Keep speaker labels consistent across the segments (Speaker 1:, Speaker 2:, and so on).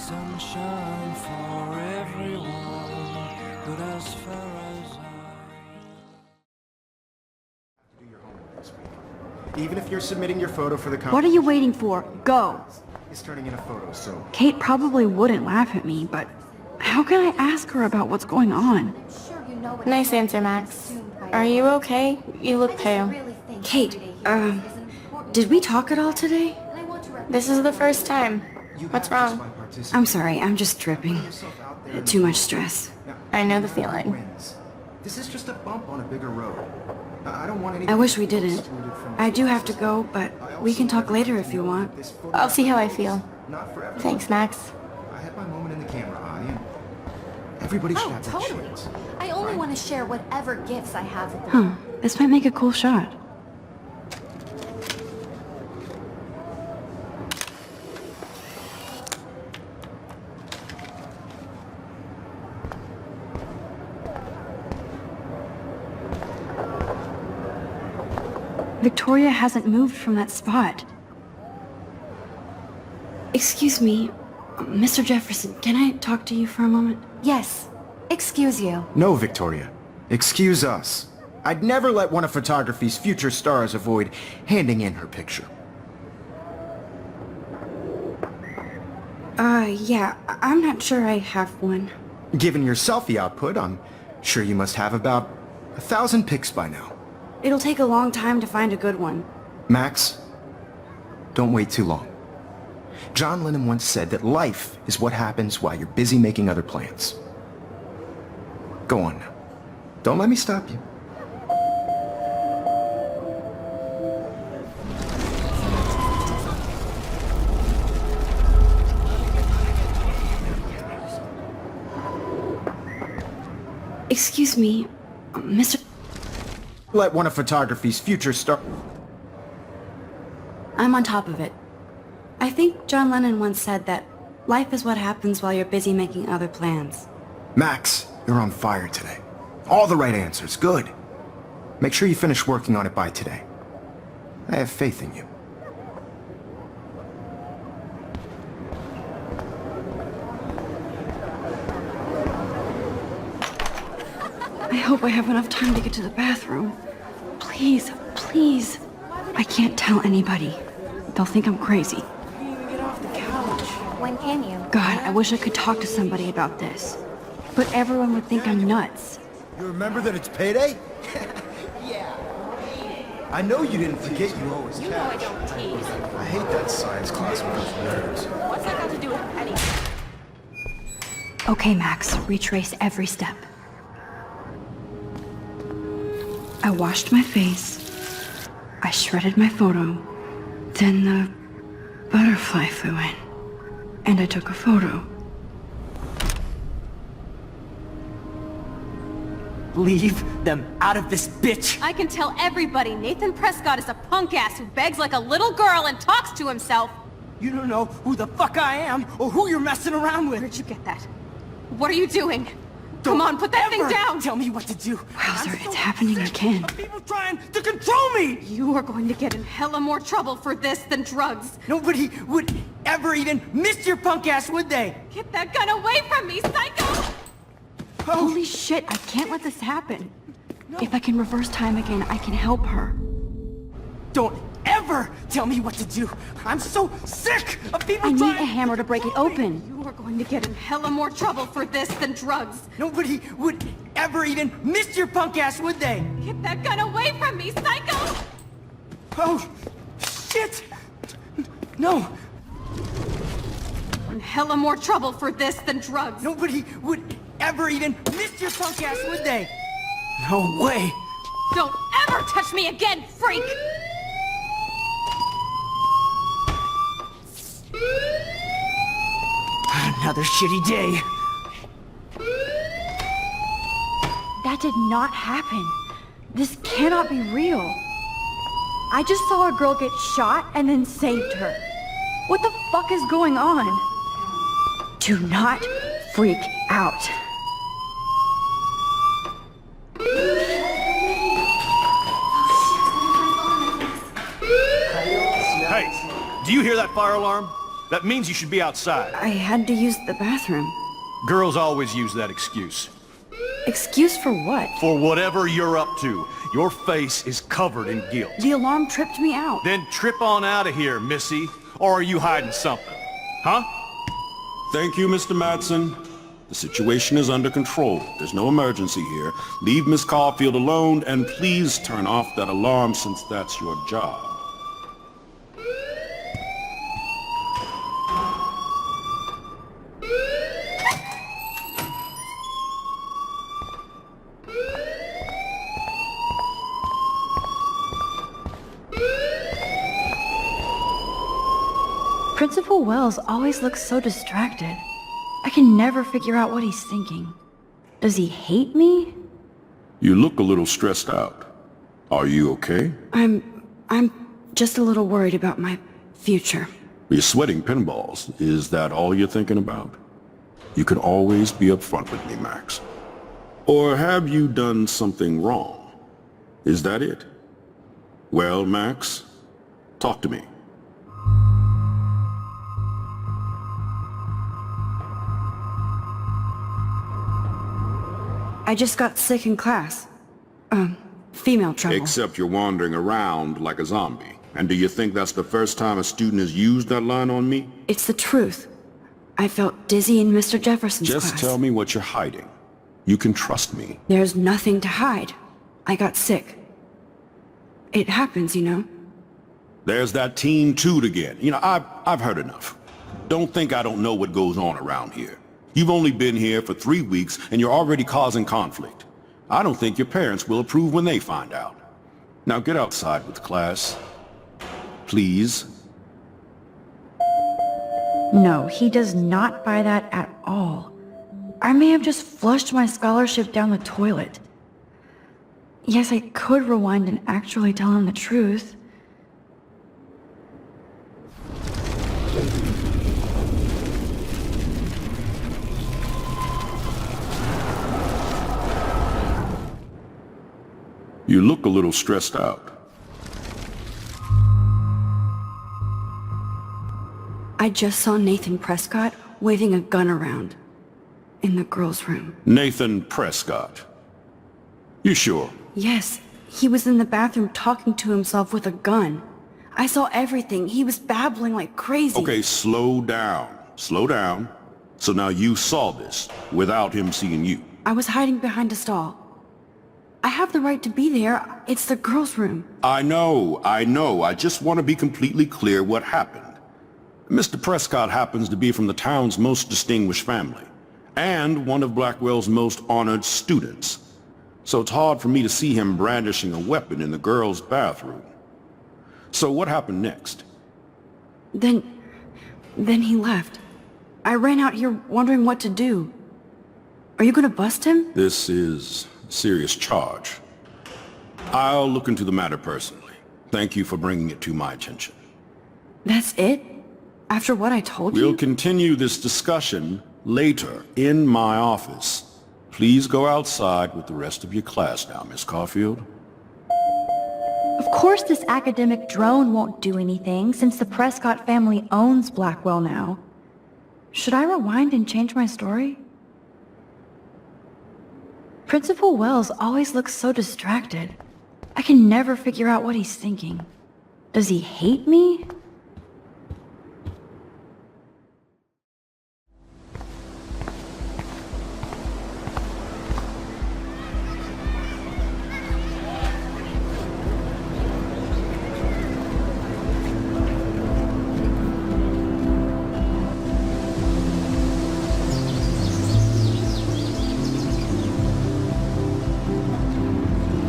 Speaker 1: sunshine for everyone, but as far as
Speaker 2: Even if you're submitting your photo for the
Speaker 3: What are you waiting for? Go!
Speaker 2: He's turning in a photo, so...
Speaker 3: Kate probably wouldn't laugh at me, but how can I ask her about what's going on?
Speaker 4: Nice answer, Max. Are you okay? You look pale.
Speaker 3: Kate, did we talk at all today?
Speaker 4: This is the first time. What's wrong?
Speaker 3: I'm sorry, I'm just dripping. Too much stress.
Speaker 4: I know the feeling.
Speaker 2: This is just a bump on a bigger road. I don't want any...
Speaker 3: I wish we didn't. I do have to go, but we can talk later if you want.
Speaker 4: I'll see how I feel.
Speaker 2: Not for everyone.
Speaker 4: Thanks, Max.
Speaker 2: I had my moment in the camera eye, and everybody should have that chance.
Speaker 5: I only want to share whatever gifts I have with
Speaker 3: Huh, this might make a cool shot. Victoria hasn't moved from that spot. Excuse me, Mr. Jefferson, can I talk to you for a moment?
Speaker 5: Yes. Excuse you.
Speaker 2: No, Victoria. Excuse us. I'd never let one of photography's future stars avoid handing in her picture.
Speaker 3: Yeah, I'm not sure I have one.
Speaker 2: Given your selfie output, I'm sure you must have about 1,000 pics by now.
Speaker 3: It'll take a long time to find a good one.
Speaker 2: Max, don't wait too long. John Lennon once said that life is what happens while you're busy making other plans. Go on now. Don't let me stop you.
Speaker 3: Excuse me, Mr.
Speaker 2: Let one of photography's future stars...
Speaker 3: I'm on top of it. I think John Lennon once said that life is what happens while you're busy making other plans.
Speaker 2: Max, you're on fire today. All the right answers. Good. Make sure you finish working on it by today. I have faith in you.
Speaker 3: I hope I have enough time to get to the bathroom. Please, please. I can't tell anybody. They'll think I'm crazy.
Speaker 5: When can you?
Speaker 3: God, I wish I could talk to somebody about this. But everyone would think I'm nuts.
Speaker 2: You remember that it's payday? Yeah. I know you didn't forget you owe us cash.
Speaker 6: You know I don't tease.
Speaker 2: I hate that science class with those nerds.
Speaker 6: What's that got to do with anything?
Speaker 3: Okay, Max, retrace every step. I washed my face. I shredded my photo. Then the butterfly flew in. And I took a photo.
Speaker 7: Leave them out of this bitch!
Speaker 6: I can tell everybody Nathan Prescott is a punk ass who begs like a little girl and talks to himself.
Speaker 7: You don't know who the fuck I am or who you're messing around with!
Speaker 6: Where'd you get that? What are you doing? Come on, put that thing down!
Speaker 7: Tell me what to do!
Speaker 3: Wowzer, it's happening again.
Speaker 7: Of people trying to control me!
Speaker 6: You are going to get in hella more trouble for this than drugs.
Speaker 7: Nobody would ever even miss your punk ass, would they?
Speaker 6: Get that gun away from me, psycho!
Speaker 3: Holy shit, I can't let this happen. If I can reverse time again, I can help her.
Speaker 7: Don't ever tell me what to do! I'm so sick of people
Speaker 3: I need
Speaker 7: trying
Speaker 3: a hammer to break it open.
Speaker 6: You are going to get in hella more trouble for this than drugs.
Speaker 7: Nobody would ever even miss your punk ass, would they?
Speaker 6: Get that gun away from me, psycho!
Speaker 7: Oh, shit! No,
Speaker 6: In hella more trouble for this than drugs.
Speaker 7: nobody would ever even miss your punk ass, would they? No way!
Speaker 6: Don't ever touch me again, freak!
Speaker 7: Another shitty day.
Speaker 3: That did not happen. This cannot be real. I just saw a girl get shot and then saved her. What the fuck is going on? Do not freak out.
Speaker 8: Hey, do you hear that fire alarm? That means you should be outside.
Speaker 3: I had to use the bathroom.
Speaker 8: Girls always use that excuse.
Speaker 3: Excuse for what?
Speaker 8: For whatever you're up to. Your face is covered in guilt.
Speaker 3: The alarm tripped me out.
Speaker 8: Then trip on out of here, Missy. Or are you hiding something? Huh?
Speaker 9: Thank you, Mr. Madsen. The situation is under control. There's no emergency here. Leave Miss Caulfield alone, and please turn off that alarm since that's your job.
Speaker 3: Principal Wells always looks so distracted. I can never figure out what he's thinking. Does he hate me?
Speaker 9: You look a little stressed out. Are you okay?
Speaker 3: I'm just a little worried about my future.
Speaker 9: You're sweating pinballs. Is that all you're thinking about? You can always be upfront with me, Max. Or have you done something wrong? Is that it? Well, Max, talk to me.
Speaker 3: I just got sick in class. Female trouble.
Speaker 9: Except you're wandering around like a zombie. And do you think that's the first time a student has used that line on me?
Speaker 3: It's the truth. I felt dizzy in Mr. Jefferson's class.
Speaker 9: Just tell me what you're hiding. You can trust me.
Speaker 3: There's nothing to hide. I got sick. It happens, you know.
Speaker 9: There's that Team Toot again. You know, I've heard enough. Don't think I don't know what goes on around here. You've only been here for 3 weeks, and you're already causing conflict. I don't think your parents will approve when they find out. Now get outside with class. Please.
Speaker 3: No, he does not buy that at all. I may have just flushed my scholarship down the toilet. Yes, I could rewind and actually tell him the truth.
Speaker 9: You look a little stressed out.
Speaker 3: I just saw Nathan Prescott waving a gun around in the girls' room.
Speaker 9: Nathan Prescott. You sure?
Speaker 3: Yes, he was in the bathroom talking to himself with a gun. I saw everything. He was babbling like crazy.
Speaker 9: Okay, slow down. Slow down. So now you saw this without him seeing you.
Speaker 3: I was hiding behind a stall. I have the right to be there. It's the girls' room.
Speaker 9: I know. I just want to be completely clear what happened. Mr. Prescott happens to be from the town's most distinguished family, and one of Blackwell's most honored students. So it's hard for me to see him brandishing a weapon in the girls' bathroom. So what happened next?
Speaker 3: Then he left. I ran out here wondering what to do. Are you gonna bust him?
Speaker 9: This is a serious charge. I'll look into the matter personally. Thank you for bringing it to my attention.
Speaker 3: That's it? After what I told you?
Speaker 9: We'll continue this discussion later in my office. Please go outside with the rest of your class now, Miss Caulfield.
Speaker 3: Of course this academic drone won't do anything since the Prescott family owns Blackwell now. Should I rewind and change my story? Principal Wells always looks so distracted. I can never figure out what he's thinking. Does he hate me?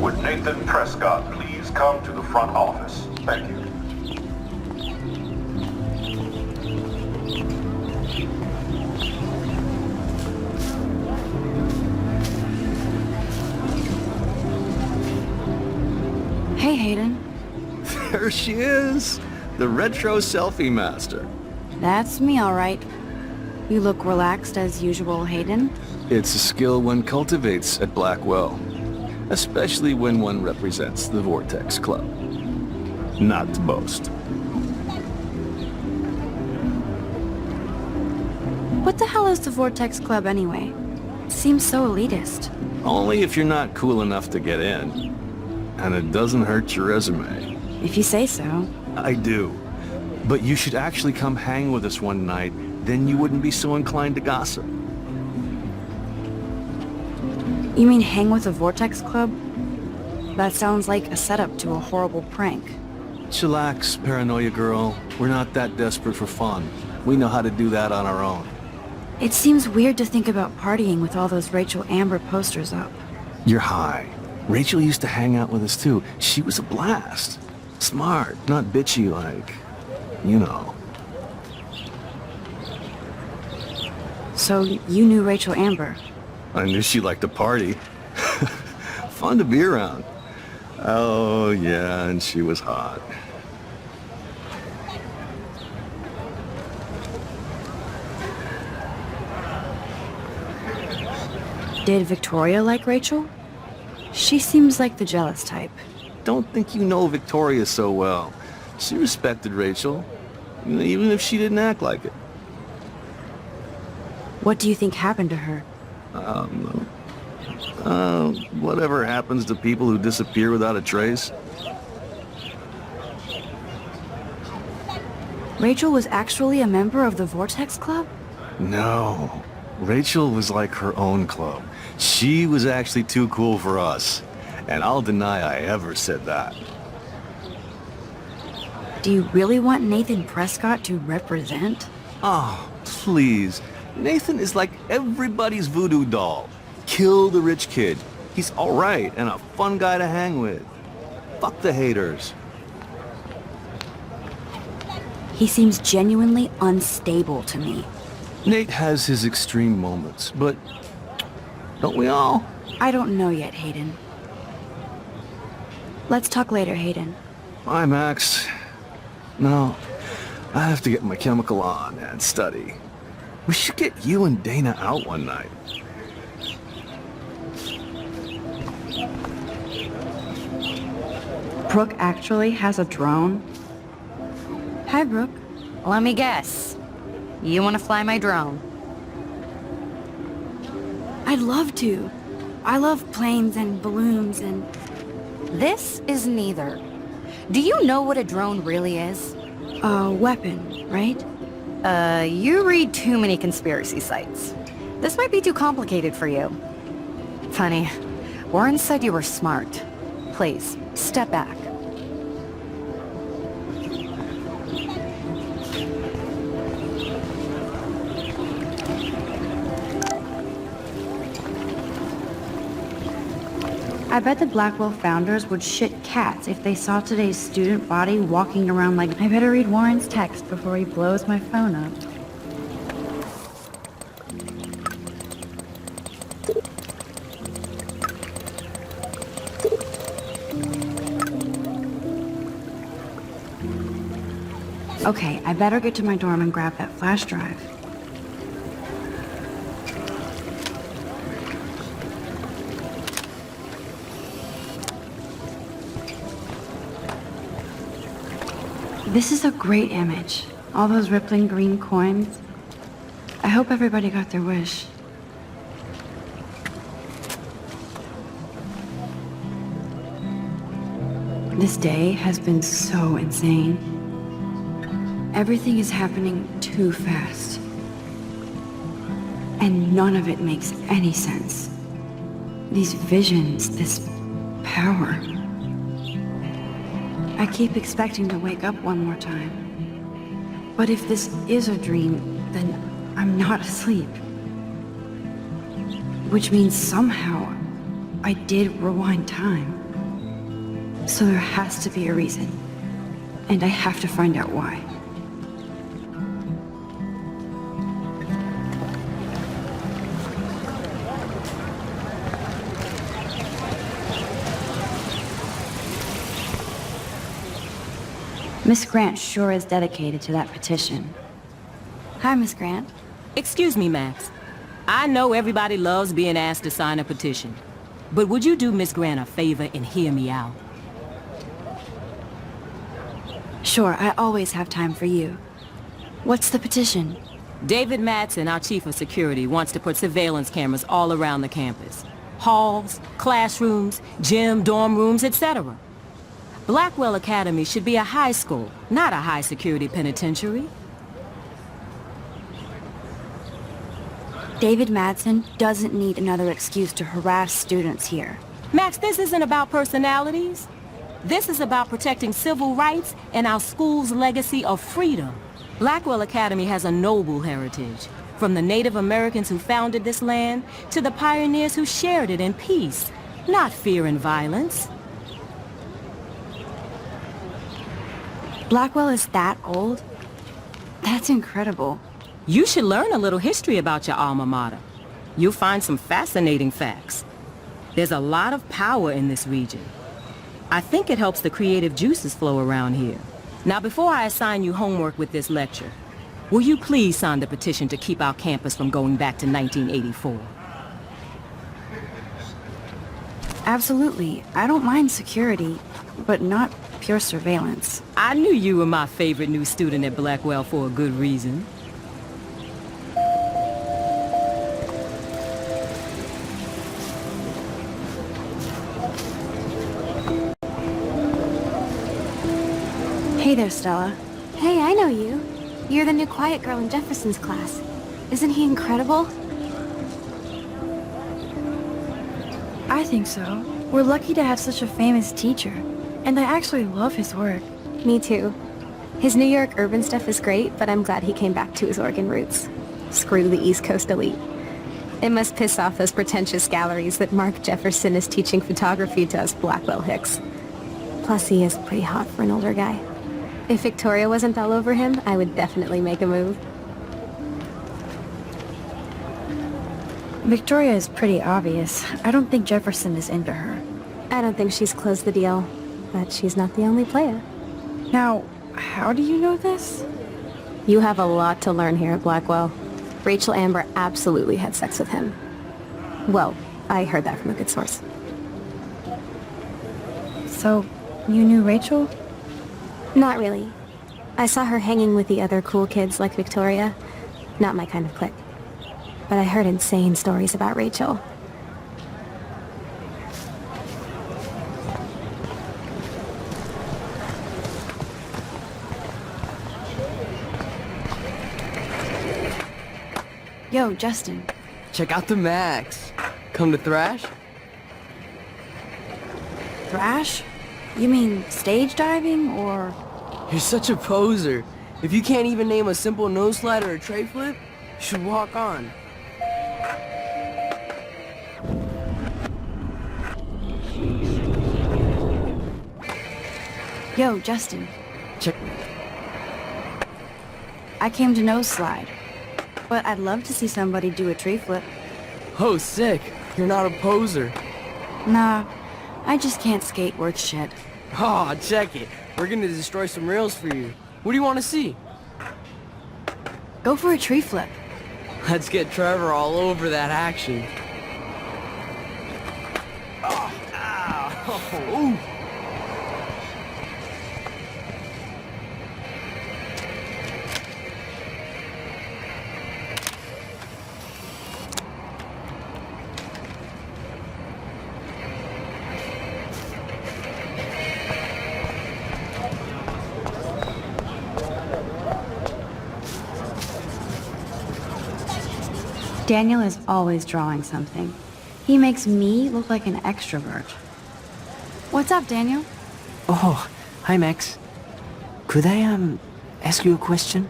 Speaker 9: Would Nathan Prescott please come to the front office? Thank you.
Speaker 3: Hey, Hayden.
Speaker 10: There she is! The retro selfie master.
Speaker 3: That's me, all right. You look relaxed as usual, Hayden.
Speaker 10: It's a skill one cultivates at Blackwell. Especially when one represents the Vortex Club. Not to boast.
Speaker 3: What the hell is the Vortex Club anyway? It seems so elitist.
Speaker 10: Only if you're not cool enough to get in. And it doesn't hurt your resume.
Speaker 3: If you say so.
Speaker 10: I do. But you should actually come hang with us one night, then you wouldn't be so inclined to gossip.
Speaker 3: You mean hang with the Vortex Club? That sounds like a setup to a horrible prank.
Speaker 10: Chillax, paranoia girl. We're not that desperate for fun. We know how to do that on our own.
Speaker 3: It seems weird to think about partying with all those Rachel Amber posters up.
Speaker 10: You're high. Rachel used to hang out with us too. She was a blast. Smart, not bitchy like, you know.
Speaker 3: So you knew Rachel Amber?
Speaker 10: I knew she liked to party. Fun to be around. Oh yeah, and she was hot.
Speaker 3: Did Victoria like Rachel? She seems like the jealous type.
Speaker 10: Don't think you know Victoria so well. She respected Rachel, even if she didn't act like it.
Speaker 3: What do you think happened to her?
Speaker 10: Whatever happens to people who disappear without a trace.
Speaker 3: Rachel was actually a member of the Vortex Club?
Speaker 10: No. Rachel was like her own club. She was actually too cool for us. And I'll deny I ever said that.
Speaker 3: Do you really want Nathan Prescott to represent?
Speaker 10: Oh, please. Nathan is like everybody's voodoo doll. Kill the rich kid. He's alright and a fun guy to hang with. Fuck the haters.
Speaker 3: He seems genuinely unstable to me.
Speaker 10: Nate has his extreme moments, but don't we all?
Speaker 3: I don't know yet, Hayden. Let's talk later, Hayden.
Speaker 10: Bye, Max. No, I have to get my chemical on and study. We should get you and Dana out one night.
Speaker 3: Brooke actually has a drone? Hi, Brooke.
Speaker 11: Let me guess. You want to fly my drone?
Speaker 3: I'd love to. I love planes and balloons and...
Speaker 11: This is neither. Do you know what a drone really is?
Speaker 3: A weapon, right?
Speaker 11: You read too many conspiracy sites. This might be too complicated for you. Funny, Warren said you were smart. Please, step back.
Speaker 3: I bet the Blackwell founders would shit cats if they saw today's student body walking around like, I better read Warren's text before he blows my phone up. Okay, I better get to my dorm and grab that flash drive. This is a great image. All those rippling green coins. I hope everybody got their wish. This day has been so insane. Everything is happening too fast. And none of it makes any sense. These visions, this power. I keep expecting to wake up one more time. But if this is a dream, then I'm not asleep. Which means somehow I did rewind time. So there has to be a reason. And I have to find out why. Miss Grant sure is dedicated to that petition. Hi, Miss Grant.
Speaker 12: Excuse me, Max. I know everybody loves being asked to sign a petition. But would you do Miss Grant a favor and hear me out?
Speaker 3: Sure, I always have time for you. What's the petition?
Speaker 12: David Madsen, our chief of security, wants to put surveillance cameras all around the campus. Halls, classrooms, gym, dorm rooms, etc. Blackwell Academy should be a high school, not a high-security penitentiary.
Speaker 3: David Madsen doesn't need another excuse to harass students here.
Speaker 12: Max, this isn't about personalities. This is about protecting civil rights and our school's legacy of freedom. Blackwell Academy has a noble heritage, from the Native Americans who founded this land to the pioneers who shared it in peace, not fear and violence.
Speaker 3: Blackwell is that old? That's incredible.
Speaker 12: You should learn a little history about your alma mater. You'll find some fascinating facts. There's a lot of power in this region. I think it helps the creative juices flow around here. Now, before I assign you homework with this lecture, will you please sign the petition to keep our campus from going back to 1984?
Speaker 3: Absolutely. I don't mind security, but not pure surveillance.
Speaker 12: I knew you were my favorite new student at Blackwell for a good reason.
Speaker 3: Hey there, Stella.
Speaker 5: Hey, I know you. You're the new quiet girl in Jefferson's class. Isn't he incredible?
Speaker 3: I think so. We're lucky to have such a famous teacher, and I actually love his work.
Speaker 5: Me too. His New York urban stuff is great, but I'm glad he came back to his Oregon roots. Screw the East Coast elite. It must piss off those pretentious galleries that Mark Jefferson is teaching photography to us Blackwell hicks. Plus, he is pretty hot for an older guy. If Victoria wasn't all over him, I would definitely make a move.
Speaker 3: Victoria is pretty obvious. I don't think Jefferson is into her.
Speaker 5: I don't think she's closed the deal, but she's not the only player.
Speaker 3: Now, how do you know this?
Speaker 5: You have a lot to learn here at Blackwell. Rachel Amber absolutely had sex with him. Well, I heard that from a good source.
Speaker 3: So, you knew Rachel?
Speaker 5: Not really. I saw her hanging with the other cool kids like Victoria. Not my kind of clique. But I heard insane stories about Rachel.
Speaker 3: Yo, Justin.
Speaker 7: Check out the Max. Come to thrash?
Speaker 3: Thrash? You mean stage diving, or...?
Speaker 7: You're such a poser. If you can't even name a simple nose slide or a tray flip, you should walk on.
Speaker 3: Yo, Justin.
Speaker 7: Check.
Speaker 3: I came to nose slide, but I'd love to see somebody do a tree flip.
Speaker 7: Oh, sick. You're not a poser.
Speaker 3: Nah, I just can't skate worth shit.
Speaker 7: Aw, check it. We're gonna destroy some rails for you. What do you want to see?
Speaker 3: Go for a tree flip.
Speaker 7: Let's get Trevor all over that action. Oh, ow. Ooh.
Speaker 3: Daniel is always drawing something. He makes me look like an extrovert. What's up, Daniel?
Speaker 13: Oh, hi Max. Could I, ask you a question?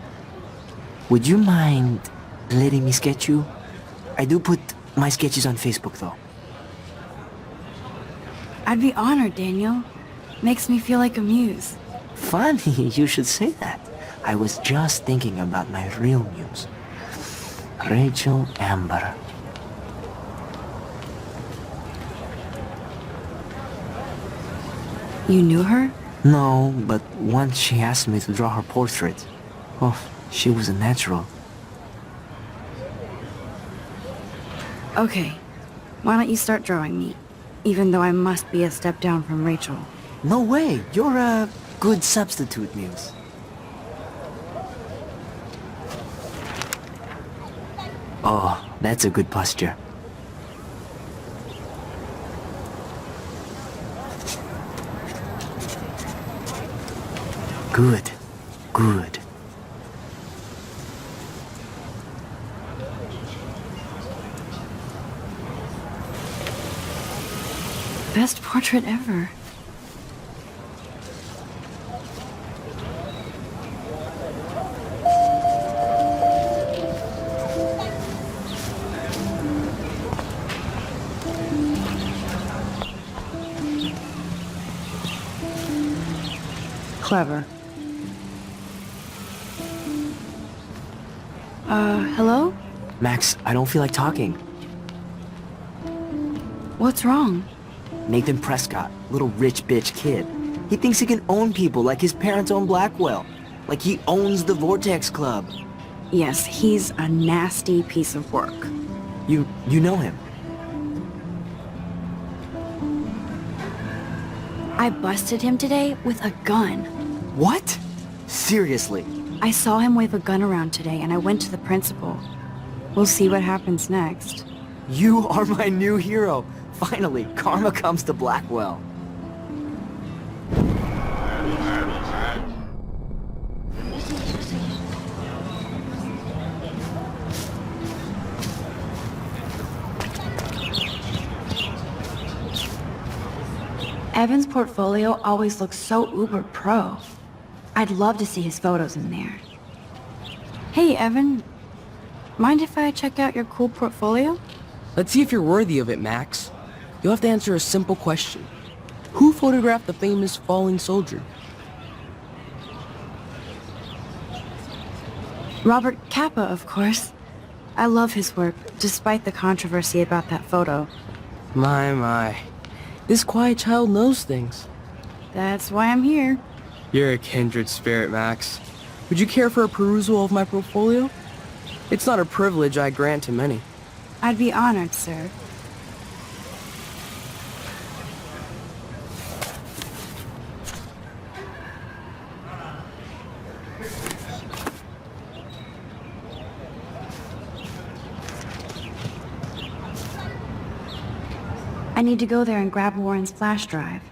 Speaker 13: Would you mind letting me sketch you? I do put my sketches on Facebook, though.
Speaker 3: I'd be honored, Daniel. Makes me feel like a muse.
Speaker 13: Funny you should say that. I was just thinking about my real muse. Rachel Amber.
Speaker 3: You knew her?
Speaker 13: No, but once she asked me to draw her portrait. Oh, she was a natural.
Speaker 3: Okay. Why don't you start drawing me? Even though I must be a step down from Rachel.
Speaker 13: No way! You're a good substitute, muse. Oh, that's a good posture. Good. Good.
Speaker 3: Best portrait ever. Clever. Hello?
Speaker 13: Max, I don't feel like talking.
Speaker 3: What's wrong?
Speaker 13: Nathan Prescott, little rich bitch kid. He thinks he can own people like his parents own Blackwell. Like he owns the Vortex Club.
Speaker 3: Yes, he's a nasty piece of work.
Speaker 13: You know him?
Speaker 3: I busted him today with a gun.
Speaker 13: What? Seriously?
Speaker 3: I saw him wave a gun around today and I went to the principal. We'll see what happens next.
Speaker 13: You are my new hero. Finally, karma comes to Blackwell.
Speaker 3: Evan's portfolio always looks so uber pro. I'd love to see his photos in there. Hey, Evan. Mind if I check out your cool portfolio?
Speaker 7: Let's see if you're worthy of it, Max. You'll have to answer a simple question. Who photographed the famous falling soldier?
Speaker 3: Robert Capa, of course. I love his work, despite the controversy about that photo.
Speaker 7: My. This quiet child knows things.
Speaker 3: That's why I'm here.
Speaker 7: You're a kindred spirit, Max. Would you care for a perusal of my portfolio? It's not a privilege I grant to many.
Speaker 3: I'd be honored, sir. I need to go there and grab Warren's flash drive.